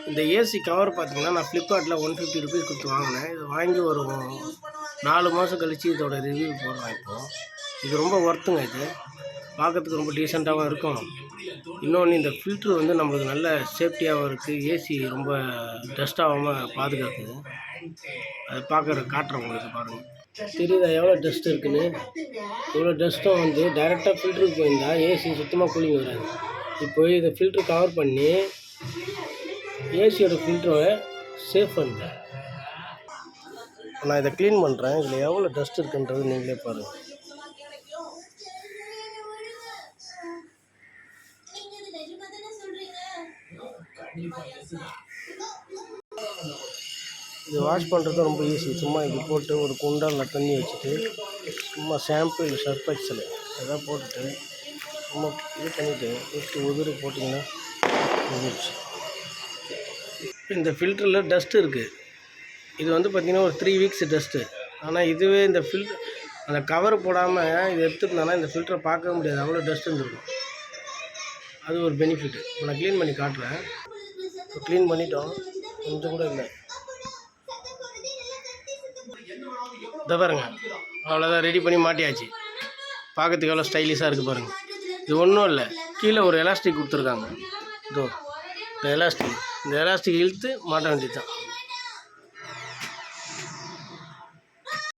இந்த AC cover பார்த்தீங்கன்னா நான் ஃப்ளிப்கார்ட்டில் 150 ருபீஸ் கொடுத்து வாங்கினேன். இது வாங்கி ஒரு 4 மாதம் கழித்து இதோட ரிவ்யூ போடுறேன். இப்போது இது ரொம்ப ஒர்த்துங்க. இது பார்க்கறதுக்கு ரொம்ப டீசெண்டாகவும் இருக்கும். இன்னொன்று இந்த ஃபில்ட்ரு வந்து நம்மளுக்கு நல்ல சேஃப்டியாகவும் இருக்குது. ஏசி ரொம்ப டஸ்ட் ஆகாமல் பாதுகாக்குது. அதை காட்டுறேன் உங்களுக்கு பாருங்கள். தெரியுதா எவ்வளோ டஸ்ட் இருக்குன்னு? இவ்வளோ டஸ்ட்டும் வந்து டைரெக்டாக ஃபில்ட்ருக்கு போயிருந்தால் ஏசி சுத்தமாக கூலிங் வராது. இப்போ இதை ஃபில்ட்ரு கவர் பண்ணி ஏசியோட ஃபில்டரை சேஃப் பண்ணுறேன். நான் இதை க்ளீன் பண்ணுறேன். இதில் எவ்வளோ டஸ்ட் இருக்குன்றது நீங்களே பாருங்கள். இது வாஷ் பண்ணுறது ரொம்ப ஈஸி. சும்மா இது போட்டு ஒரு குண்டானில் தண்ணி வச்சுட்டு சும்மா ஷாம்பு இல்லை சர்ஃப் எக்ஸல் எதாவது போட்டுட்டு சும்மா இது பண்ணிவிட்டு எடுத்து உதிரி போட்டிங்கன்னா முடிஞ்சிடுச்சு. இந்த ஃபில்டரில் டஸ்ட்டு இருக்குது. இது வந்து பார்த்திங்கன்னா ஒரு 3 வீக்ஸ் டஸ்ட்டு. ஆனால் இதுவே இந்த அந்த கவர் போடாமல் இது எடுத்துருந்தானா இந்த ஃபில்டரை பார்க்கவே முடியாது, அவ்வளோ டஸ்ட் இருந்துருக்கும். அது ஒரு பெனிஃபிட்டு. இப்போ நான் க்ளீன் பண்ணி காட்டுறேன். இப்போ க்ளீன் பண்ணிட்டோம், கொஞ்சம் கூட இல்லை. இதை பாருங்கள், அவ்வளோதான், ரெடி பண்ணி மாட்டியாச்சு. பார்க்கறதுக்கு எவ்வளோ ஸ்டைலிஷாக இருக்குது பாருங்கள். இது ஒன்றும் இல்லை, கீழே ஒரு எலாஸ்டிக் கொடுத்துருக்காங்க. இதோ இந்த எலாஸ்டிக் இழுத்து மாட்ட வேண்டியது தான்.